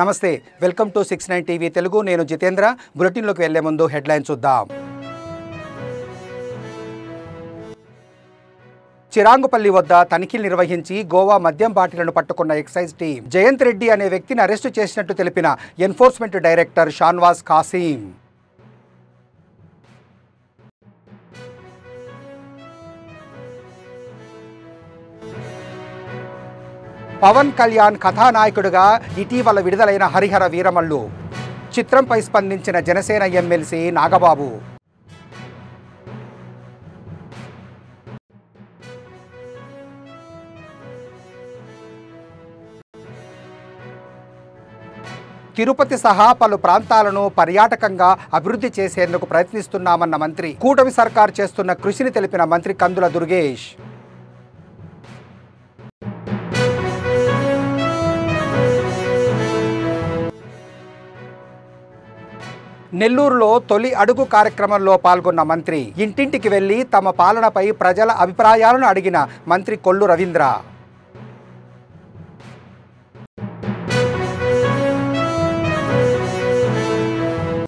నమస్తే welcome to 69 TV Telugu నేను Jitendra bulletin లోకి వెళ్లే ముందు హెడ్లైన్స్ చూద్దాం చిరాంగుపల్లి వద్ద తనిఖీలు నిర్వహించి గోవా మద్యం బాటిళ్లను పట్టుకున్న ఎక్సైజ్ టీం జయంత్ రెడ్డి అనే వ్యక్తిని అరెస్టు చేసినట్టు తెలిపిన ఎన్ఫోర్స్మెంట్ డైరెక్టర్ షాన్వాజ్ ఖాసిం పవన్ కళ్యాణ్ కథానాయకుడిగా ఇటీవల విడుదలైన హరిహర వీరమల్లు చిత్రంపై స్పందించిన జనసేన ఎమ్మెల్సీ నాగబాబు తిరుపతి సహా పలు ప్రాంతాలను పర్యాటకంగా అభివృద్ధి చేసేందుకు ప్రయత్నిస్తున్నామన్న మంత్రి కూటమి సర్కార్ చేస్తున్న కృషిని తెలిపిన మంత్రి కందుల దుర్గేష్ నెల్లూరులో తొలి అడుగు కార్యక్రమంలో పాల్గొన్న మంత్రి ఇంటింటికి వెళ్లి తమ పాలనపై ప్రజల అభిప్రాయాలను అడిగిన మంత్రి కొల్లు రవీంద్ర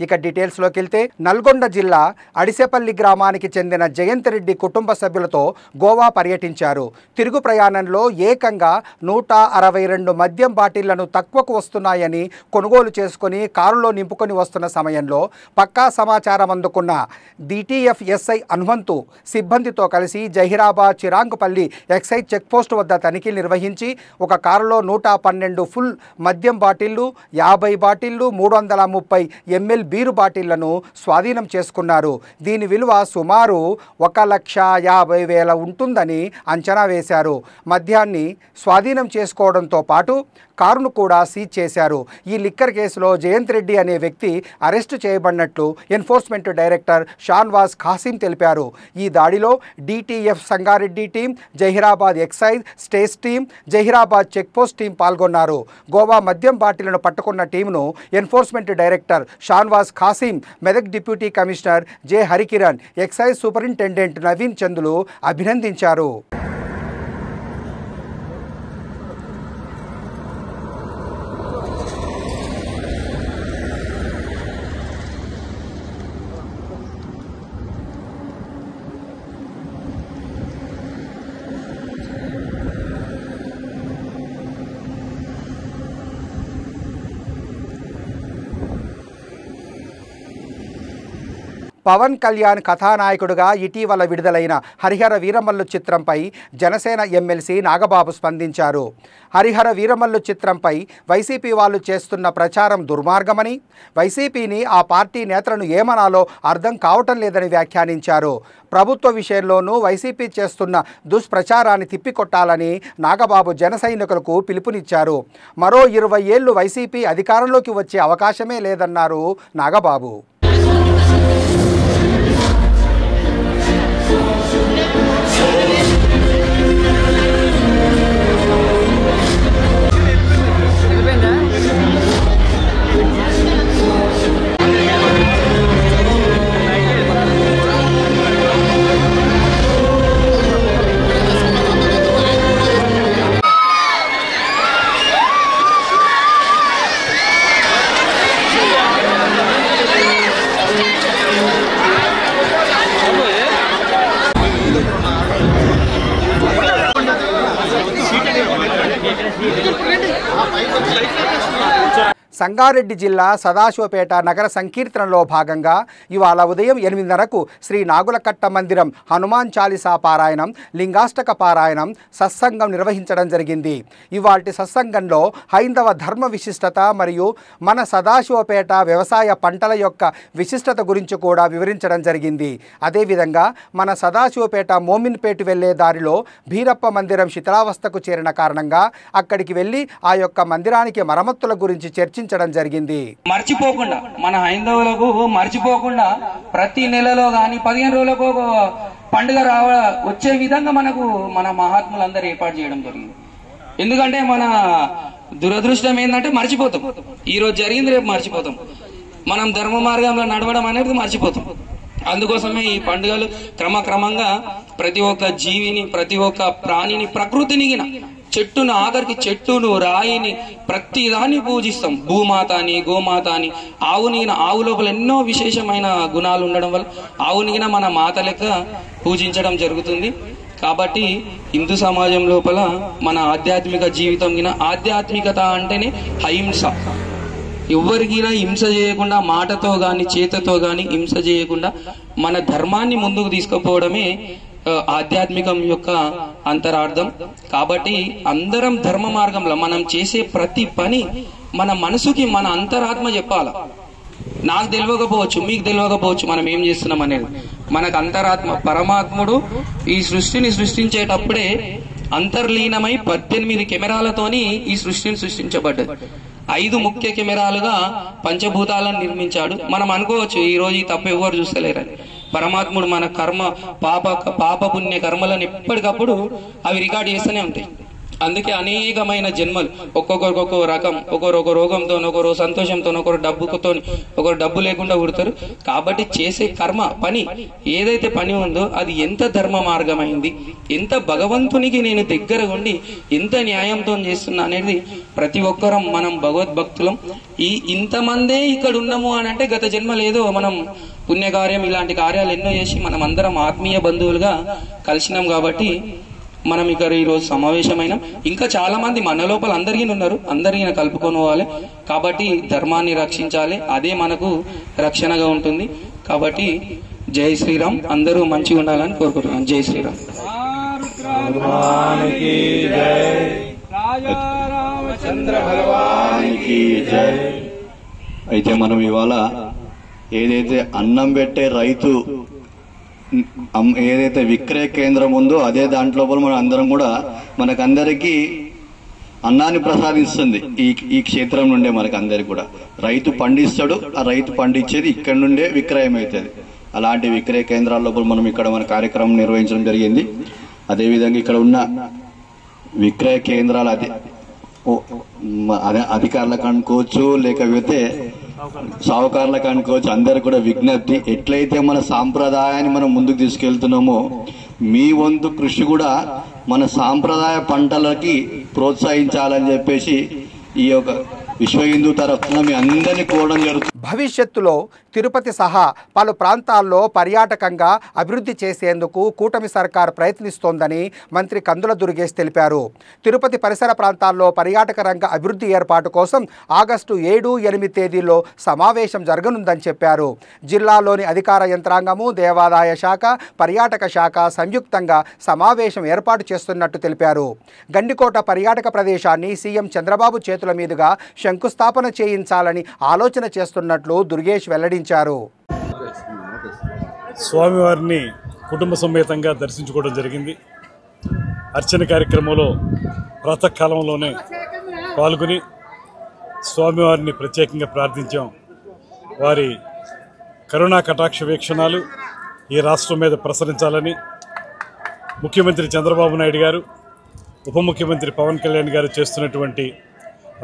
ఇక డీటెయిల్స్లోకి వెళ్తే నల్గొండ జిల్లా అడిసెపల్లి గ్రామానికి చెందిన జయంత్ రెడ్డి కుటుంబ సభ్యులతో గోవా పర్యటించారు. తిరుగు ప్రయాణంలో ఏకంగా 162 మద్యం బాటిళ్లను తక్కువకు వస్తున్నాయని కొనుగోలు చేసుకుని కారులో నింపుకొని వస్తున్న సమయంలో పక్కా సమాచారం అందుకున్న DTF SI హనుమంతు సిబ్బందితో కలిసి జహీరాబాద్ చిరాంగుపల్లి ఎక్సైజ్ చెక్పోస్ట్ వద్ద తనిఖీలు నిర్వహించి ఒక కారులో 112 ఫుల్ మద్యం బాటిళ్లు 50 బాటిళ్లు 330 ml బీరు బాటిళ్లను స్వాధీనం చేసుకున్నారు. దీని విలువ సుమారు 1,50,000 ఉంటుందని అంచనా వేశారు. మద్యాన్ని స్వాధీనం చేసుకోవడంతో పాటు కారును కూడా సీజ్ చేశారు. ఈ లిక్కర్ కేసులో జయంత్ రెడ్డి అనే వ్యక్తి అరెస్టు చేయబడినట్లు ఎన్ఫోర్స్మెంట్ డైరెక్టర్ షాన్వాజ్ ఖాసిం తెలిపారు. ఈ దాడిలో DTF Sangareddy team, Zaheerabad excise state team, Zaheerabad checkpost team పాల్గొన్నారు. గోవా మద్యం బాటిళ్లను పట్టుకున్న టీంను enforcement director Shahnawaz Khasim, Medak deputy commissioner J Harikiran, excise superintendent Naveen చందులు అభినందించారు. పవన్ కళ్యాణ్ కథానాయకుడిగా ఇటీవల విడుదలైన హరిహర వీరమల్లు చిత్రంపై జనసేన ఎమ్మెల్సీ నాగబాబు స్పందించారు. హరిహర వీరమల్లు చిత్రంపై వైసీపీ వాళ్ళు చేస్తున్న ప్రచారం దుర్మార్గమని, వైసీపీని ఆ పార్టీ నేతలను ఏమనాలో అర్థం కావటం లేదని వ్యాఖ్యానించారు. ప్రభుత్వ విషయంలోనూ వైసీపీ చేస్తున్న దుష్ప్రచారాన్ని తిప్పికొట్టాలని నాగబాబు జన సైనికులకు పిలుపునిచ్చారు. మరో 20 ఏళ్లు వైసీపీ అధికారంలోకి వచ్చే అవకాశమే లేదన్నారు నాగబాబు. సంగారెడ్డి జిల్లా సదాశివపేట నగర సంకీర్తనలో భాగంగా ఇవాళ ఉదయం 8:30కు శ్రీ నాగులకట్ట మందిరం హనుమాన్ చాలీసా పారాయణం, లింగాష్టక పారాయణం, సత్సంగం నిర్వహించడం జరిగింది. ఇవాల్టి సత్సంగంలో హైందవ ధర్మ విశిష్టత మరియు మన సదాశివపేట వ్యవసాయ పంటల యొక్క విశిష్టత గురించి కూడా వివరించడం జరిగింది. అదేవిధంగా మన సదాశివపేట మోమిన్పేట వెళ్లే దారిలో భీరప్ప మందిరం శిథిలావస్థకు చేరిన కారణంగా అక్కడికి వెళ్ళి ఆ యొక్క మందిరానికి మరమ్మతుల గురించి చర్చించడం జరిగింది. మర్చిపోకుండా మన హైందవులకు మర్చిపోకుండా ప్రతి నెలలో గాని 15 రోజులకు పండుగ వచ్చే విధంగా మనకు మన మహాత్ములందరూ ఏర్పాటు చేయడం జరిగింది. ఎందుకంటే మన దురదృష్టం ఏంటంటే మర్చిపోతాం. ఈ రోజు జరిగింది రేపు మర్చిపోతాం. మనం ధర్మ మార్గంలో నడవడం అనేది మర్చిపోతాం. అందుకోసమే ఈ పండుగలు క్రమక్రమంగా ప్రతి ఒక్క జీవిని, ప్రతి ఒక్క ప్రాణిని, ప్రకృతిని చెట్టును ఆఖరికి చెట్టును రాయిని ప్రతి దాన్ని పూజిస్తాం. భూమాత అని, గోమాత అని. ఆవు లోపల ఎన్నో విశేషమైన గుణాలు ఉండడం వల్ల ఆవునిగిన మన మాత లెక్క పూజించడం జరుగుతుంది. కాబట్టి హిందూ సమాజం లోపల మన ఆధ్యాత్మిక జీవితం గిన ఆధ్యాత్మికత అంటేనే అహింస. ఎవరికైనా హింస చేయకుండా, మాటతో గాని చేతతో గాని హింస చేయకుండా మన ధర్మాన్ని ముందుకు తీసుకుపోవడమే ఆధ్యాత్మికం యొక్క అంతరార్థం. కాబట్టి అందరం ధర్మ మార్గంలో మనం చేసే ప్రతి పని మన మనసుకి మన అంతరాత్మ చెప్పాల. నాకు తెలియకపోవచ్చు, మీకు తెలియకపోవచ్చు మనం ఏం చేస్తున్నాం అనేది. మనకు అంతరాత్మ, పరమాత్ముడు ఈ సృష్టిని సృష్టించేటప్పుడే అంతర్లీనమై 18 కెమెరాలతోని ఈ సృష్టిని సృష్టించబడ్డది. 5 ముఖ్య కెమెరాలుగా పంచభూతాలను నిర్మించాడు. మనం అనుకోవచ్చు ఈ రోజు ఈ తప్పు ఎవరు చూస్తలేరని. పరమాత్ముడు మన పాప పుణ్య కర్మలను ఎప్పటికప్పుడు అవి రికార్డ్ చేస్తూనే ఉంటాయి. అందుకే అనేకమైన జన్మలు, ఒక్కొక్కరికి ఒక్కో రకం, ఒకరు రోగంతో, ఒకరు సంతోషంతో, ఒకరు డబ్బుతో, ఒకరు డబ్బు లేకుండా పుడతారు. కాబట్టి చేసే కర్మ పని ఏదైతే పని ఉందో అది ఎంత ధర్మ మార్గమైంది, ఎంత భగవంతునికి నేను దగ్గర ఉండి ఎంత న్యాయంతో చేస్తున్నా అనేది ప్రతి ఒక్కరం మనం భగవద్భక్తులం. ఇంతమందే ఇక్కడ ఉన్నాము అని అంటే గత జన్మ లేదో మనం పుణ్యకార్యం ఇలాంటి కార్యాలు ఎన్నో చేసి మనం అందరం ఆత్మీయ బంధువులుగా కలిసినాం. కాబట్టి మనం ఇక్కడ ఈరోజు సమావేశమైనాం. ఇంకా చాలా మంది మన లోపల అందరికీ ఉన్నారు, అందరికీ కలుపుకొని పోవాలి. కాబట్టి ధర్మాన్ని రక్షించాలి, అదే మనకు రక్షణగా ఉంటుంది. కాబట్టి జై శ్రీరామ్, అందరూ మంచిగా ఉండాలని కోరుకుంటున్నాను. జై శ్రీరామ్. అయితే మనం ఇవాళ ఏదైతే అన్నం పెట్టే రైతు ఏదైతే విక్రయ కేంద్రం ఉందో అదే దాంట్లో మనం అందరం కూడా మనకందరికీ అన్నాన్ని ప్రసాదిస్తుంది. ఈ క్షేత్రం నుండే మనకందరికి కూడా రైతు పండిస్తాడు, ఆ రైతు పండించేది ఇక్కడ నుండే విక్రయం అవుతుంది. అలాంటి విక్రయ కేంద్రాల లోపల మనం ఇక్కడ మన కార్యక్రమం నిర్వహించడం జరిగింది. అదేవిధంగా ఇక్కడ ఉన్న విక్రయ కేంద్రాలు అధికారులకు అనుకోవచ్చు, లేకపోతే సావుకారులకు అనుకోవచ్చు, అందరు కూడా విజ్ఞప్తి, ఎట్లయితే మన సాంప్రదాయాన్ని మనం ముందుకు తీసుకెళ్తున్నామో మీ వంతు కృషి కూడా మన సాంప్రదాయ పంటలకి ప్రోత్సహించాలని చెప్పేసి ఈ యొక్క విశ్వ హిందూ తరఫున మీ అందరినీ కోరడం జరుగుతుంది. భవిష్యత్తులో తిరుపతి సహా పలు ప్రాంతాల్లో పర్యాటకంగా అభివృద్ధి చేసేందుకు కూటమి సర్కార్ ప్రయత్నిస్తోందని మంత్రి కందుల దుర్గేష్ తెలిపారు. తిరుపతి పరిసర ప్రాంతాల్లో పర్యాటక రంగ అభివృద్ధి ఏర్పాటు కోసం ఆగస్టు 7, 8 తేదీల్లో సమావేశం జరగనుందని చెప్పారు. జిల్లాలోని అధికార యంత్రాంగము, దేవాదాయ శాఖ, పర్యాటక శాఖ సంయుక్తంగా సమావేశం ఏర్పాటు చేస్తున్నట్టు తెలిపారు. గండికోట పర్యాటక ప్రదేశాన్ని సీఎం చంద్రబాబు చేతుల మీదుగా శంకుస్థాపన చేయించాలని ఆలోచన చేస్తున్నట్లు దుర్గేష్ వెల్లడించారు. స్వామివారిని కుటుంబ సమేతంగా దర్శించుకోవడం జరిగింది. అర్చన కార్యక్రమంలో ప్రాతకాలంలోనే పాల్గొని స్వామివారిని ప్రత్యేకంగా ప్రార్థించాం. వారి కరుణా కటాక్ష వీక్షణాలు ఈ రాష్ట్రం మీద ప్రసరించాలని ముఖ్యమంత్రి చంద్రబాబు నాయుడు గారు, ఉప ముఖ్యమంత్రి పవన్ కళ్యాణ్ గారు చేస్తున్నటువంటి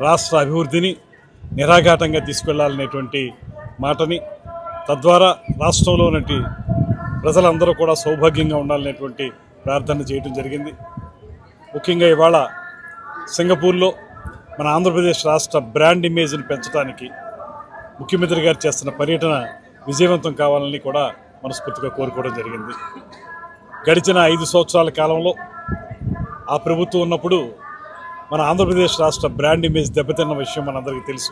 రాష్ట్ర అభివృద్ధిని నిరాఘాటంగా తీసుకెళ్లాలనేటువంటి మాటని, తద్వారా రాష్ట్రంలో ఉన్నటి ప్రజలందరూ కూడా సౌభాగ్యంగా ఉండాలనేటువంటి ప్రార్థన చేయడం జరిగింది. ముఖ్యంగా ఇవాళ సింగపూర్లో మన ఆంధ్రప్రదేశ్ రాష్ట్ర బ్రాండ్ ఇమేజ్ని పెంచడానికి ముఖ్యమంత్రి గారు చేస్తున్న పర్యటన విజయవంతం కావాలని కూడా మనస్ఫూర్తిగా కోరుకోవడం జరిగింది. గడిచిన 5 సంవత్సరాల కాలంలో ఆ ప్రభుత్వం ఉన్నప్పుడు మన ఆంధ్రప్రదేశ్ రాష్ట్ర బ్రాండ్ ఇమేజ్ దెబ్బతిన్న విషయం మనందరికీ తెలుసు.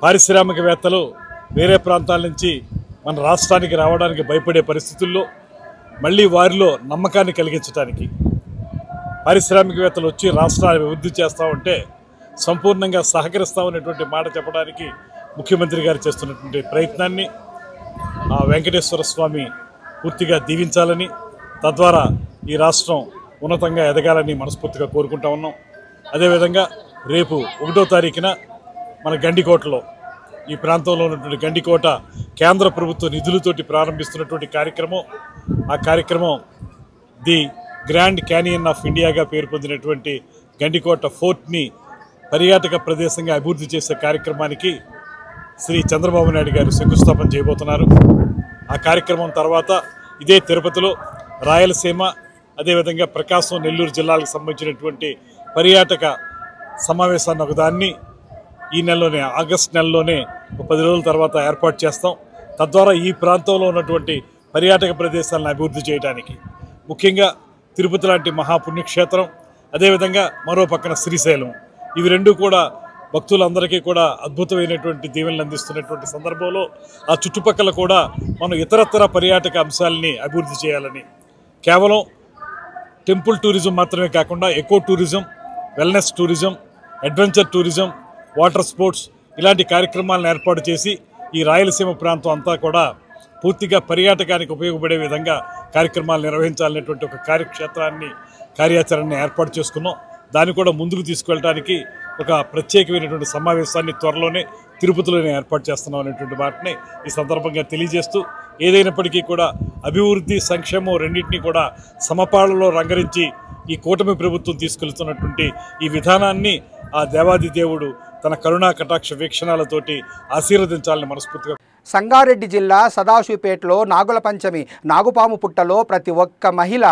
పారిశ్రామికవేత్తలు వేరే ప్రాంతాల నుంచి మన రాష్ట్రానికి రావడానికి భయపడే పరిస్థితుల్లో మళ్ళీ వారిలో నమ్మకాన్ని కలిగించడానికి, పారిశ్రామికవేత్తలు వచ్చి రాష్ట్రాన్ని అభివృద్ధి చేస్తామంటే సంపూర్ణంగా సహకరిస్తామనేటువంటి మాట చెప్పడానికి ముఖ్యమంత్రి గారు చేస్తున్నటువంటి ప్రయత్నాన్ని ఆ వెంకటేశ్వర స్వామి పూర్తిగా దీవించాలని, తద్వారా ఈ రాష్ట్రం ఉన్నతంగా ఎదగాలని మనస్ఫూర్తిగా కోరుకుంటా ఉన్నాం. అదేవిధంగా రేపు 1వ తారీఖున మన గండికోటలో, ఈ ప్రాంతంలో ఉన్నటువంటి గండికోట కేంద్ర ప్రభుత్వ నిధులతోటి ప్రారంభిస్తున్నటువంటి కార్యక్రమం, ఆ కార్యక్రమం ది గ్రాండ్ క్యానియన్ ఆఫ్ ఇండియాగా పేరు పొందినటువంటి గండికోట ఫోర్ట్ని పర్యాటక ప్రదేశంగా అభివృద్ధి చేసే కార్యక్రమానికి శ్రీ చంద్రబాబు నాయుడు గారు శంకుస్థాపన చేయబోతున్నారు. ఆ కార్యక్రమం తర్వాత ఇదే తిరుపతిలో రాయలసీమ, అదేవిధంగా ప్రకాశం నెల్లూరు జిల్లాలకు సంబంధించినటువంటి పర్యాటక సమావేశాన్ని ఒకదాన్ని ఈ నెలలోనే ఆగస్టు నెలలోనే 10 రోజుల తర్వాత ఏర్పాటు చేస్తాం. తద్వారా ఈ ప్రాంతంలో ఉన్నటువంటి పర్యాటక ప్రదేశాలను అభివృద్ధి చేయడానికి, ముఖ్యంగా తిరుపతి లాంటి మహాపుణ్యక్షేత్రం, అదేవిధంగా మరో పక్కన శ్రీశైలం, ఇవి రెండు కూడా భక్తులందరికీ కూడా అద్భుతమైనటువంటి దీవెనలు అందిస్తున్నటువంటి సందర్భంలో ఆ చుట్టుపక్కల కూడా మనం ఇతరత్ర పర్యాటక అంశాలని అభివృద్ధి చేయాలని, కేవలం టెంపుల్ టూరిజం మాత్రమే కాకుండా eco tourism, wellness tourism, adventure tourism, water sports ఇలాంటి కార్యక్రమాలను ఏర్పాటు చేసి ఈ రాయలసీమ ప్రాంతం అంతా కూడా పూర్తిగా పర్యాటకానికి ఉపయోగపడే విధంగా కార్యక్రమాలు నిర్వహించాలనేటువంటి ఒక కార్యాచరణని ఏర్పాటు చేసుకున్నాం. దాన్ని కూడా ముందుకు తీసుకెళ్ళడానికి ఒక ప్రత్యేకమైనటువంటి సమావేశాన్ని త్వరలోనే తిరుపతిలోనే ఏర్పాటు చేస్తున్నాం అనేటువంటి వాటిని ఈ సందర్భంగా తెలియజేస్తూ, ఏదైనప్పటికీ కూడా అభివృద్ధి సంక్షేమం రెండింటినీ కూడా సమపాళలో రంగరించి ఈ కూటమి ప్రభుత్వం తీసుకెళ్తున్నటువంటి ఈ విధానాన్ని ఆ దేవాది దేవుడు తన కరుణా కటాక్ష వీక్షణాలతోటి ఆశీర్వదించాలని మనస్ఫూర్తిగా. సంగారెడ్డి జిల్లా సదాశివపేటలో నాగుల పంచమి నాగుపాము పుట్టలో ప్రతి ఒక్క మహిళ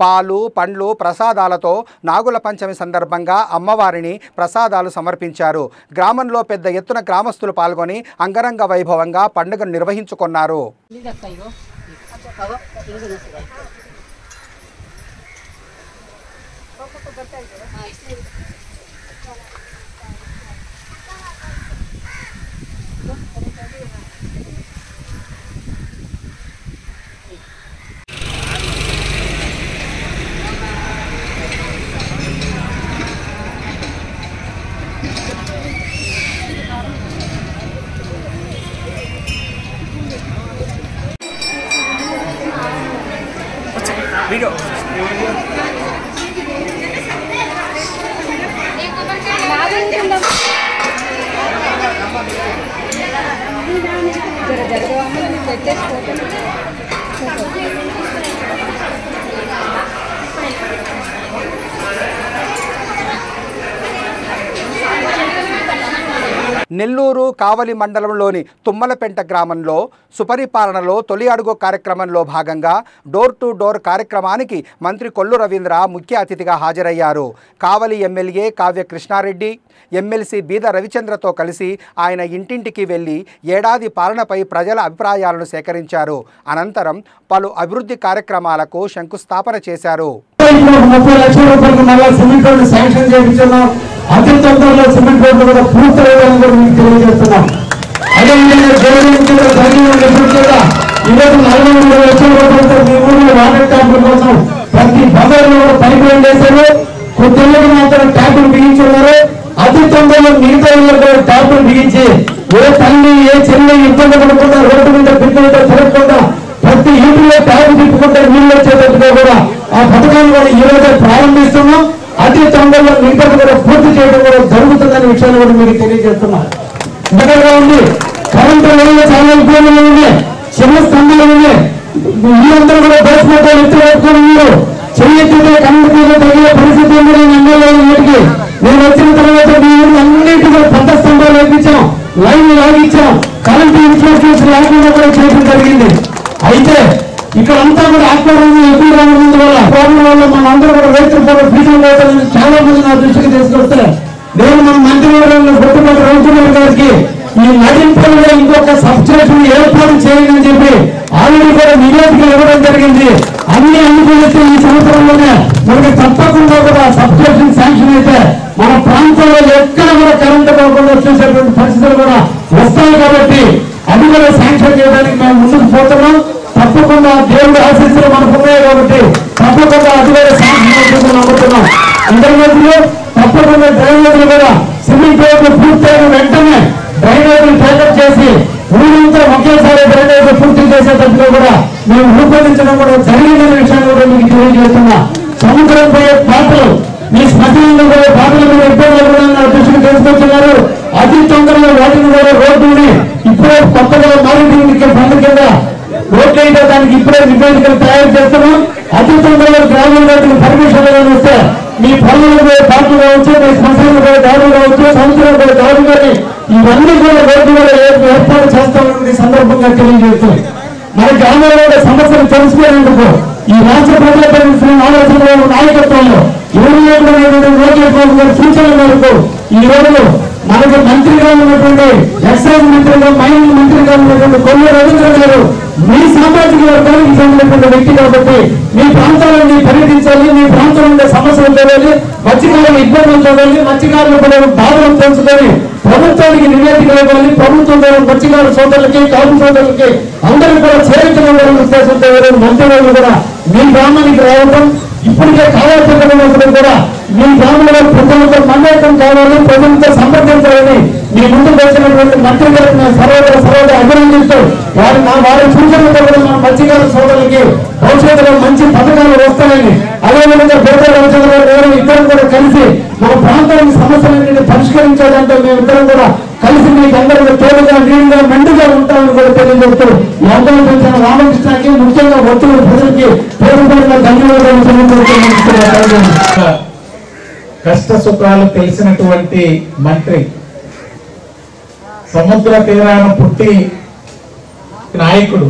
పాలు పండ్లు ప్రసాదాలతో నాగుల పంచమి సందర్భంగా అమ్మవారిని ప్రసాదాలు సమర్పించారు. గ్రామంలో పెద్ద ఎత్తున గ్రామస్తులు పాల్గొని అంగరంగ వైభవంగా పండుగను నిర్వహించుకున్నారు. Video. నెల్లూరు కావలి మండలంలోని తుమ్మలపెంట గ్రామంలో సుపరిపాలనలో తొలి అడుగు కార్యక్రమంలో భాగంగా డోర్ టు డోర్ కార్యక్రమానికి మంత్రి కొల్లు రవీంద్ర ముఖ్య అతిథిగా హాజరయ్యారు. కావలి ఎమ్మెల్యే కావ్య కృష్ణారెడ్డి, ఎమ్మెల్సీ బీద రవిచంద్రతో కలిసి ఆయన ఇంటింటికి వెళ్లి ఏడాది పాలనపై ప్రజల అభిప్రాయాలను సేకరించారు. అనంతరం పలు అభివృద్ధి కార్యక్రమాలకు శంకుస్థాపన చేశారు. అతి తొందరలో సిమెంట్ రోడ్లు కూడా పూర్తయ్యాలని కూడా మీకు తెలియజేస్తున్నాం. అదేవిధంగా ఈరోజు 43 లక్షల రూపాయలతో మీ ఊళ్ళో వాటర్ ట్యాంకుల కోసం ప్రతి బజార్లో కూడా పైప్ లైన్ వేశారు. కొద్దిగా మాత్రం ట్యాంకులు బిగించున్నారు. అతి తొందరలో మిగతా కూడా ట్యాంకులు బిగించి ఏ తల్లి ఏ చెల్లి ఇబ్బంది పడకుండా రోడ్డు మీద బిడ్డలతో తిరగకుండా ప్రతి ఇంటిలో ట్యాంకు తిప్పుకుంటే నీళ్ళు వచ్చేటట్టుగా కూడా ఆ పథకాన్ని కూడా ఈ రోజు ప్రారంభిస్తున్నాం. అతి తొందరలో మిగతా కూడా పూర్తి చేయడం కూడా జరుగుతుందనే విషయాన్ని కూడా మీకు తెలియజేస్తున్నాం. దగ్గరగా ఉంది కరెంటు చాలా ఇబ్బందులు ఉన్నాయి, చిన్న స్తంభాలు ఉన్నాయి. వీళ్ళందరూ కూడా దోషపోతాలు ఎత్తులు పెట్టుకుని మీరు చెయ్యెత్తితే కరెంటు మీద తగిన పరిస్థితి ఎమ్మెల్యేకి నేను వచ్చిన తర్వాత మీ ఊరు అన్నింటి కూడా పెద్ద స్తంభాలు వేయించాం, లైన్లు లాగించాం, కరెంటు ఇన్ఫ్రాస్ట్రక్చర్ లేకుండా కూడా చేయడం జరిగింది. అయితే ఇక్కడ అంతా కూడా ఆత్మరంగం ఎక్కువ రావడం వల్ల ప్రాబ్లం వల్ల మన అందరూ కూడా రైతులు కూడా ఫీజులు పోతారని చాలా మంది నా దృష్టికి తీసుకొస్తే నేను మన మంత్రివర్గంలో గుర్తుపట్టి రవికుమార్ గారికి ఈ నడింపుల్లో ఇంకొక సబ్స్టేషన్ ఏర్పాటు చేయాలని చెప్పి ఆల్రెడీ కూడా నివేదిక ఇవ్వడం జరిగింది. అన్ని అనుకూలిస్తే ఈ సంవత్సరంలోనే మనకి తప్పకుండా కూడా సబ్స్టేషన్ శాంక్షన్ అయితే మన ప్రాంతంలో ఎక్కడ కూడా కరెంటు పోకుండా చూసేటువంటి పరిస్థితులు కూడా వస్తాయి. కాబట్టి అది కూడా శాంక్షన్ చేయడానికి మేము ముందుకు పోతున్నాం. తప్పకుండా దేవుడి ఆశీస్సులు మనకు ఉన్నాయి కాబట్టి తప్పకుండా అది కూడా శాంక్షన్ నమ్ముతున్నాం. ఇంటర్నెట్లో తప్పకుండా డ్రైనేజీలు కూడా సిమెంట్ రోడ్లు పూర్తయిన వెంటనే డ్రైనేజీలు టేకప్ చేసి ఊరంతా ఒకేసారి డ్రైనేజీలు పూర్తి చేసేటట్టుగా కూడా మేము రూపొందించడం కూడా జరిగిందనే విషయాన్ని కూడా మీకు తెలియజేస్తున్నా. సముద్రం పోయే పాటలు మీ శ్మశానంలో పోయే పాటలు మీద ఇబ్బందులు కూడా నా దృష్టికి తీసుకొచ్చున్నారు. అతి తొందరగా వాటిని కూడా రోడ్డుని ఇప్పుడే కొత్తగా మారింది బంధు కింద రోడ్లు అయితే దానికి ఇప్పుడే నివేదికలు తయారు చేస్తున్నాం. అతి తొందరగా గ్రామీణ వాటికి పర్మిషన్ వస్తే మీ పనులు పోయే పాటలు కావచ్చు, మీ శ్మశానం పోయే దారులు కావచ్చు, సముద్రం పోయే దారులు కానీ ఇవన్నీ కూడా రోడ్డు కూడా ఏర్పాటు చేస్తామని సందర్భంగా తెలియజేస్తుంది. మన గ్రామంలో సమస్యలు తెలుసుకునేందుకు ఈ రాష్ట్ర ప్రజల ఆలోచనలో నాయకత్వంలో లోకేష్ బాబు గారి సూచనల మేరకు ఈ రోజు మనకు మంత్రిగా ఉన్నటువంటి ఎక్సైజ్ మంత్రిగా మైనింగ్ మంత్రిగా ఉన్నటువంటి కొల్లు రవీంద్ర గారు మీ సామాజిక వర్గానికి చెందినటువంటి వ్యక్తి కాబట్టి మీ ప్రాంతాలను పర్యటించాలి, మీ ప్రాంతంలో ఉండే సమస్యలు చూడాలి, మత్స్యకారుల ఇబ్బందులు చూడాలి, మత్స్యకారులు పడే బాధలు తెలుసుకొని ప్రభుత్వానికి నివేదిక ఇవ్వాలి, ప్రభుత్వం మత్స్యకారు సోదరులకి కాపు సోదరులకి అందరూ కూడా చేయించడం ఉద్దేశంతో మంత్రులు కూడా మీ గ్రామానికి రావడం ఇప్పటికే కావాల్సినప్పుడు కూడా మీ గ్రామంలో ప్రజలతో మమేకం కావాలి, ప్రజలతో సంప్రదించాలని మీ ముందుకు వచ్చినటువంటి మంత్రి గారిని సర్వదా అభినందిస్తూ వారి సూచనలతో కూడా మన మత్స్యకారు సోదరులకి భవిష్యత్తులో మంచి పథకాలు వస్తాయని, అదేవిధంగా పేద రాజ్యాల గారు ఇద్దరు కూడా కలిసి మన ప్రాంతానికి సమస్యలన్నింటినీ పరిష్కరించాలంటే మేమిద్దరం కూడా కలిసి మీకు అందరూ తోడుగా నీడుగా మెండుగా ఉంటామని కూడా తెలియజేస్తూ ఈ అందరూ పెంచిన రామకృష్ణకి ముఖ్యంగా ఒత్తిడి ప్రజలకి పేరుపడిన ధన్యవాదాలు. కష్ట సుఖాలు తెలిసినటువంటి మంత్రి, సముద్ర తీరాన పుట్టి నాయకుడు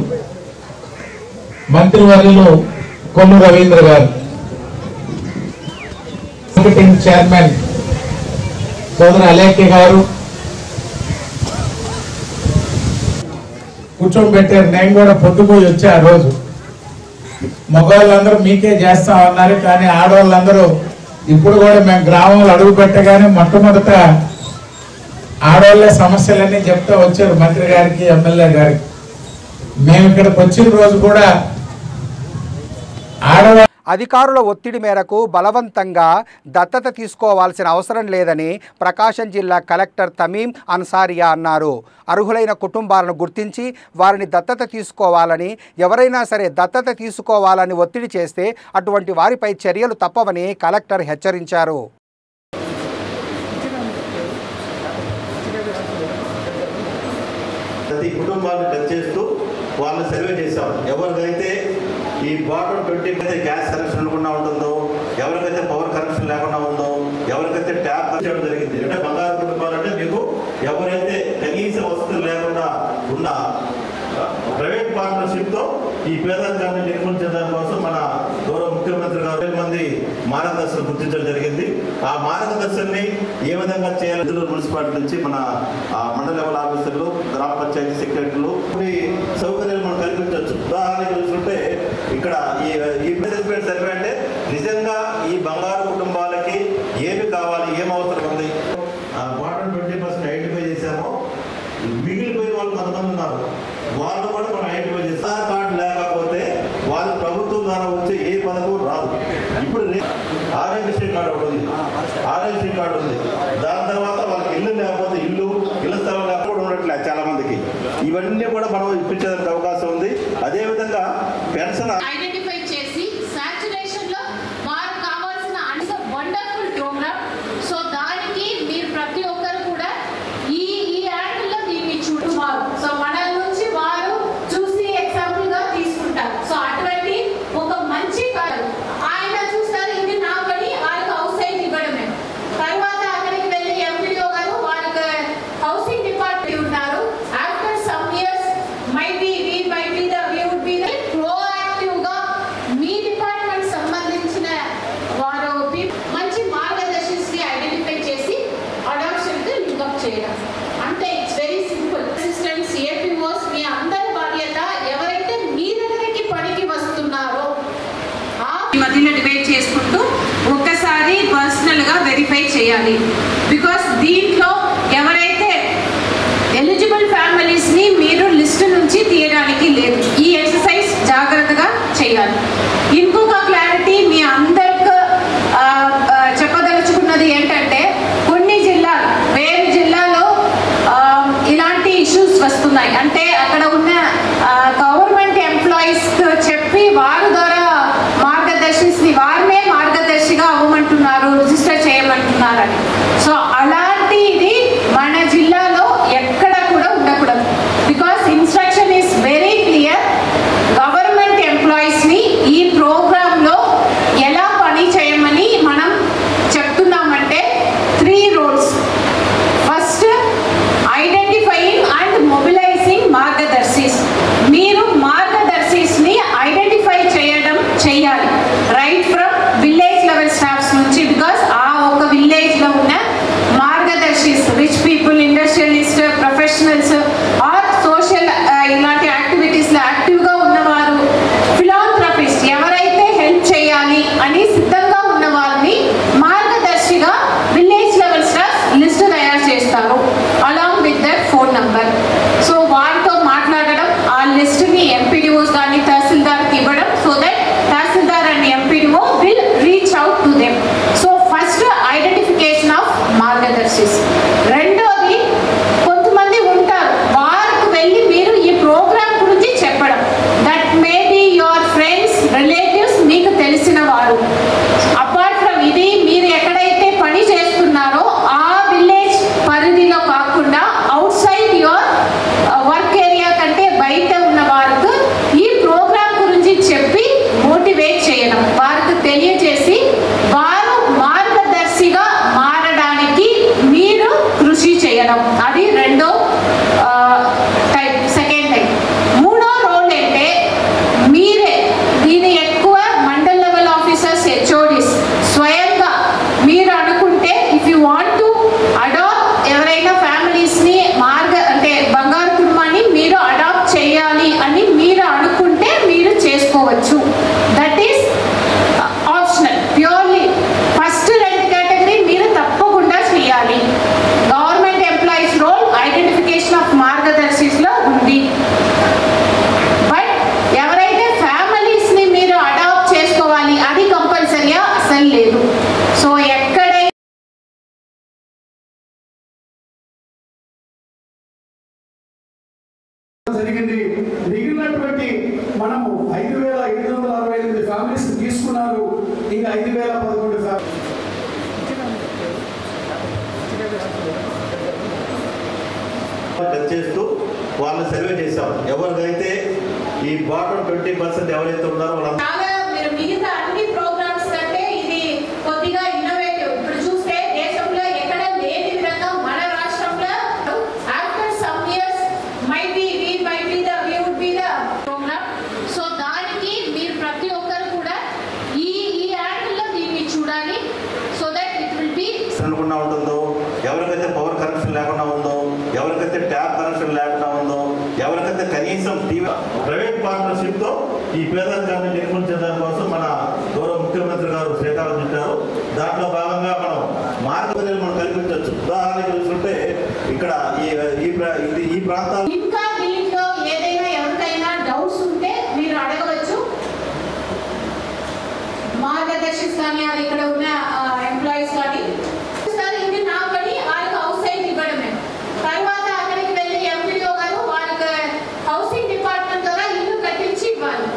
మంత్రివర్యులు కొల్లు రవీంద్ర గారు, మార్కెటింగ్ చైర్మన్ సోదరు అలేఖ్య గారు కూర్చోబెట్టారు. నేను కూడా పొద్దుపోయి వచ్చా. ఆ రోజు మగవాళ్ళందరూ మీకే చేస్తా ఉన్నారు, కానీ ఆడవాళ్ళందరూ ఇప్పుడు కూడా మేము గ్రామంలో అడుగు పెట్టగానే మొట్టమొదట ఆడవాళ్ళే సమస్యలన్నీ చెప్తా వచ్చారు మంత్రి గారికి, ఎమ్మెల్యే గారికి. మేము ఇక్కడికి వచ్చిన రోజు కూడా ఆడవాళ్ళు అధికారుల ఒత్తిడి మేరకు బలవంతంగా దత్తత తీసుకోవాల్సిన అవసరం లేదని ప్రకాశం జిల్లా కలెక్టర్ తమీం అన్సారియా అన్నారు. అర్హులైన కుటుంబాలను గుర్తించి వారిని దత్తత తీసుకోవాలని, ఎవరైనా సరే దత్తత తీసుకోవాలని ఒత్తిడి చేస్తే అటువంటి వారిపై చర్యలు తప్పవని కలెక్టర్ హెచ్చరించారు. ప్రతి కుటుంబాన్ని టచ్ చేస్తూ వాళ్ళని సర్వే చేశాం. ఎవరికైతే ఈ బాటం 20 గ్యాస్ కనెక్షన్ లేకుండా ఉంటుందో, ఎవరికైతే పవర్ కనెక్షన్ లేకుండా ఉందో, ఎవరికైతే ట్యాప్ చేయడం జరిగింది. అంటే బంగారు కుటుంబాలంటే మీకు ఎవరైతే కనీస వసతులు లేకుండా ఉన్న ప్రైవేట్ పార్ట్నర్షిప్ తో ఈ పేదరికాన్ని నిర్మూలించడం కోసం మన గౌరవ ముఖ్యమంత్రి గారు మంది మార్గదర్శనం గుర్తించడం జరిగింది. ఆ మార్గదర్శనాన్ని ఏ విధంగా చేయాలి మున్సిపాలిటీ నుంచి మన మండల లెవెల్ ఆఫీసర్లు, గ్రామ పంచాయతీ సెక్రటరీలు సౌకర్యాలు మనం కల్పించవచ్చు. ఉదాహరణకు చూసుకుంటే ఇక్కడ ఈ మేనేజ్మెంట్ సర్వే అంటే నిజంగా ఈ బంగారు కుటుంబాలకి ఏమి కావాలి, ఏం అవసరం ఉంది, వాటర్ 20% ఐడెంటిఫై చేశామో, మిగిలిపోయిన వాళ్ళు కొంతమంది ఉన్నారు, వాళ్ళు కూడా మనం ఐడెంటిఫై చేస్తాం. ఆధార్ కార్డు లేకపోతే వాళ్ళు ప్రభుత్వం ద్వారా వచ్చే ఏ పథకం రాదు. ఇప్పుడు ఆరోగ్యశ్రీ కార్డు ఒకటి ఉంది, ఆరోగ్యశ్రీ కార్డు ఉంది. దాని తర్వాత వాళ్ళకి ఇల్లు లేకపోతే ఇళ్ళ స్థలం లేకపోతే ఉండట్లేదు చాలా మందికి. ఇవన్నీ కూడా మనం ఇప్పించేందుకు అవకాశం ఉంది. అదేవిధంగా పెన్షన్ ఐడెంటిఫై చేసి సాచురేషన్ లో వారు కావాల్సిన వండర్ఫుల్ ప్రోగ్రామ్. సో దానికి మీరు ప్రతి ఒక్కరు కూడా ఈ యాంగిల్ లో దీన్ని చూడువారు. సో మన నుంచి వారు చూసి ఎగ్జాంపుల్ గా తీసుకుంటారు. సో అటువంటి ఒక మంచి ఆయన చూస్తారు, ఇది నా పని, వాళ్ళకి హౌస్ సైట్ ఇవ్వడమే. తర్వాత అక్కడికి వెళ్ళి ఎంపీడీఓ గారు వాళ్ళకి హౌసింగ్ డిపార్ట్మెంట్ ఉన్నారు. After some years we would be proactive గా మీ డిపార్ట్మెంట్ సంబంధించిన వారు మంచి మార్గదర్శిని ఐడెంటిఫై చేసి అడాప్షన్ కి లింకప్ చేయడం. అంటే it's very simple. Assistants, APOs మీ అందరి బాధ్యత. ఎవరైతే మీ దగ్గరికి పనికి వస్తున్నారో ఆ మధ్యలో డివైడ్ చేసుకుంటూ ఒక్కసారి పర్సనల్ గా వెరిఫై చేయాలి. బికాస్ దీంట్లో ఎవరైతే ఎలిజిబుల్ ఫ్యామిలీస్ ని మీరు లిస్ట్ నుంచి తీయడానికి లేదు. ఈ ఎక్సర్సైజ్ జాగ్రత్తగా చేయాలి. ఇంకొక క్లారిటీ మీ అందరికి చెప్పదలుచుకున్నది ఏంటంటే, కొన్ని జిల్లాలు వేరే జిల్లాలో ఇలాంటి ఇష్యూస్ వస్తున్నాయి. అంటే అక్కడ ఉన్న గవర్నమెంట్ ఎంప్లాయీస్ చెప్పి వారి ద్వారా మార్గదర్శిని వారినే మార్గదర్శిగా అవ్వమంటున్నారు, రిజిస్టర్ చేయమంటున్నారని. సో చేయడం, అది రెండో టైప్, సెకండ్ టైప్. మూడో రోల్ అంటే మీరే దీని ఎక్కువ మండల్ లెవెల్ ఆఫీసర్స్, హెచ్ఓడిస్ స్వయంగా మీరు అనుకుంటే if you want to adopt ఎవరైనా ఫ్యామిలీస్ని అంటే బంగారు కుటుంబాన్ని మీరు అడాప్ట్ చేయాలి అని మీరు అనుకుంటే మీరు చేసుకోవచ్చు. That is optional. Purely first రెండు కేటగిరీ మీరు తప్పకుండా చేయాలి. Government employees role identification of మార్గదర్శిస్లో ఉంది. బట్ ఎవరైతే ఫ్యామిలీస్ని మీరు అడాప్ట్ చేసుకోవాలి అది కంపల్సరీగా అసలు లేదు. సో ఎక్కడైనా జరిగింది. మిగిలినటువంటి మనము 5,568 ఫ్యామిలీస్ తీసుకున్నారు. ఇంకా 5,011 టచ్ చేస్తూ వాళ్ళని సర్వే చేశాం. ఎవరికైతే ఈ బాటం 20% ఎవరైతే ఉన్నారో వాళ్ళ చాలా మీరు మిగతా అన్ని ప్రోగ్రామ్స్ కంటే ఇది కొద్దిగా ఇన్నోవేటివ్. ఇప్పుడు చూస్తే దేశంలో ఎక్కడ లేని విధంగా మన రాష్ట్రంలో after some years we would be the program. So దానికి మీరు ప్రతి ఒక్కరు కూడా ఈ యాంగిల్ లో దీన్ని చూడాలి. So that it will be అనుకున్నా ఉంటుందో, ఎవరికైతే పవర్ కనెక్షన్ లేకుండా ఉందో, ఎవరికైతే ట్యాప్ కనెక్షన్ లేకుండా ఉందో, ఎవరికైతే కనీసం ప్రైవేట్ పార్ట్నర్షిప్ తో ఈ పేదరికాన్ని నిర్మూలించడం కోసం మన గౌరవ ముఖ్యమంత్రి గారు శ్రీకారం చుట్టారు. దాంట్లో భాగంగా మనం మార్గదర్శనం మనం కల్పించవచ్చు. ఉదాహరణకు చూసుకుంటే ఇక్కడ ఈ ప్రాంతాలు ఇంకా దీంట్లో ఏదైనా ఎవరికైనా డౌట్స్ ఉంటే మీరు అడగవచ్చు. మార్గదర్శిస్ కానీ అది ఇక్కడ ఉన్న ఎంప్లాయీస్ కానీ ఇది నా పని వాళ్ళకి హౌస్ సైట్ ఇవ్వడమే. తర్వాత అక్కడికి వెళ్ళి ఎంపీడీఓ గారు వాళ్ళకి హౌసింగ్ డిపార్ట్మెంట్ ద్వారా ఇల్లు కట్టించి ఇవ్వాలి.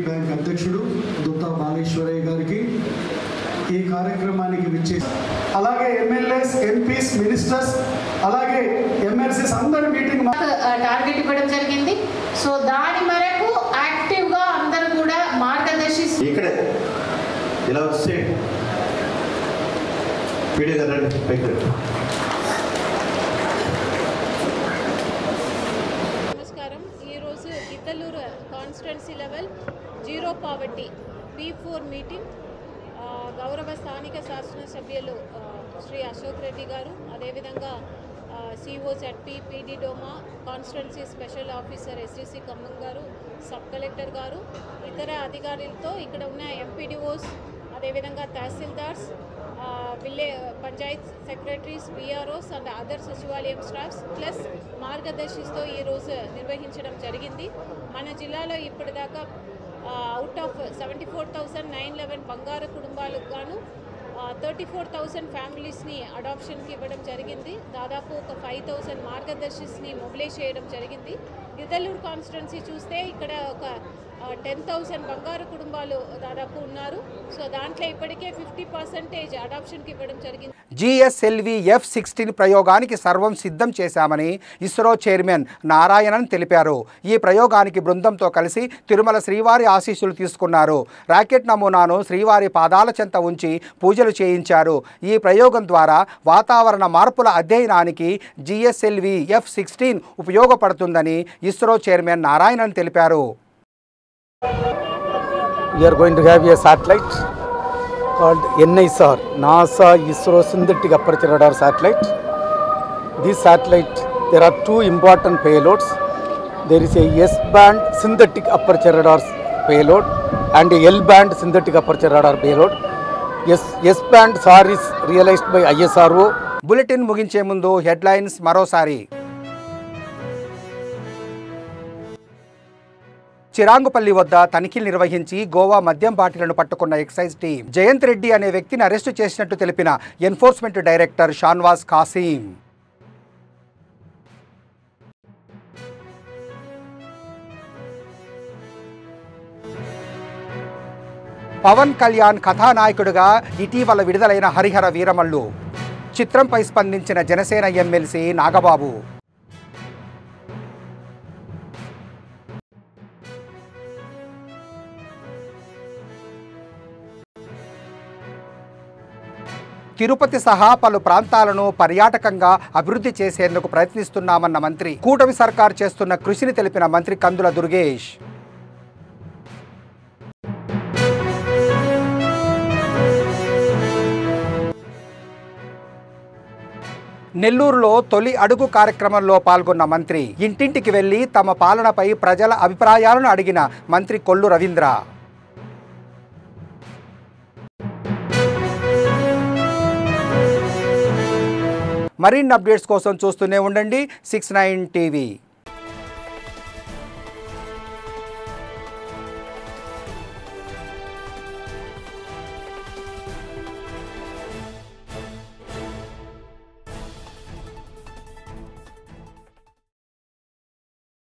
బ్యాంక్ అధ్యక్షుడు దుత్తా బాలేశ్వరయ్య గారికి ఈ కార్యక్రమానికి విచ్చేసి, అలాగే ఎమ్మెల్యేస్, ఎంపీస్, మినిస్టర్స్, అలాగే ఎమ్మెల్సీస్ అందరి మీటింగ్ టార్గెట్ ఇవ్వడం జరిగింది. సో దాని మేరకు యాక్టివ్ గా అందరూ కూడా మార్గదర్శి ఇక్కడే ఇలా వచ్చే వీడియో కదండి పైకి. నమస్కారం. ఈరోజు Giddalur constituency level zero poverty P4 meeting గౌరవ స్థానిక శాసనసభ్యులు శ్రీ అశోక్ రెడ్డి గారు, అదేవిధంగా CEO ZP, PD DWMA, constituency special officer ఎస్సీసీ ఖమ్మం గారు, సబ్ కలెక్టర్ గారు, ఇతర అధికారులతో ఇక్కడ ఉన్న ఎంపీడీఓస్, అదేవిధంగా tahsildars, Panchayat secretaries, VROs and other సచివాలయం స్టాఫ్స్ ప్లస్ మార్గదర్శిస్తో ఈరోజు నిర్వహించడం జరిగింది. మన జిల్లాలో ఇప్పటిదాకా అవుట్ ఆఫ్ 74,911 బంగారు కుటుంబాలకు గాను 34,000 ఫ్యామిలీస్ని అడాప్షన్కి ఇవ్వడం జరిగింది. దాదాపు ఒక 5,000 మార్గదర్శిస్ని మొబిలైజ్ చేయడం జరిగింది. గిద్దలూరు కాన్స్టిట్యున్సీ చూస్తే ఇక్కడ ఒక 10,000 బంగారు కుటుంబాలు దాదాపు ఉన్నారు. సో దాంట్లో ఇప్పటికే 50% అడాప్షన్కి ఇవ్వడం జరిగింది. GSLV F-16 ప్రయోగానికి సర్వం సిద్ధం చేశామని ఇస్రో చైర్మన్ నారాయణన్ తెలిపారు. ఈ ప్రయోగానికి బృందంతో కలిసి తిరుమల శ్రీవారి ఆశీస్సులు తీసుకున్నారు. రాకెట్ నమూనాను శ్రీవారి పాదాల చెంత ఉంచి పూజలు చేయించారు. ఈ ప్రయోగం ద్వారా వాతావరణ మార్పుల అధ్యయనానికి GSLV F-16 ఉపయోగపడుతుందని ఇస్రో చైర్మన్ నారాయణన్ తెలిపారు. We are going to have a satellite called NISR, NASA ISRO Synthetic Aperture Radar Satellite. This satellite, there are two important payloads. There is a S-band synthetic aperture radar payload and a L-band synthetic aperture radar payload. S-band SAR is realized by ISRO. Bulletin ముగించే ముందు headlines మరోసారి. చిరాంగుపల్లి వద్ద తనిఖీలు నిర్వహించి గోవా మద్యం బాటిలను పట్టుకున్న excise team. Jayant Reddy అనే వ్యక్తిని అరెస్టు చేసినట్టు తెలిపిన ఎన్ఫోర్స్మెంట్ డైరెక్టర్ షాన్వాజ్ ఖాసీం. పవన్ కళ్యాణ్ కథానాయకుడిగా ఇటీవల విడుదలైన హరిహర వీరమల్లు చిత్రంపై స్పందించిన జనసేన ఎమ్మెల్సీ నాగబాబు. తిరుపతి సహా పలు ప్రాంతాలను పర్యాటకంగా అభివృద్ధి చేసేందుకు ప్రయత్నిస్తున్నామన్న మంత్రి. కూటమి సర్కార్ చేస్తున్న కృషిని తెలిపిన మంత్రి కందుల దుర్గేష్. నెల్లూరులో తొలి అడుగు కార్యక్రమంలో పాల్గొన్న మంత్రి. ఇంటింటికి వెళ్లి తమ పాలనపై ప్రజల అభిప్రాయాలను అడిగిన మంత్రి కొల్లు రవీంద్ర. మరిన్ని అప్డేట్స్ కోసం చూస్తూనే ఉండండి 69 టీవీ.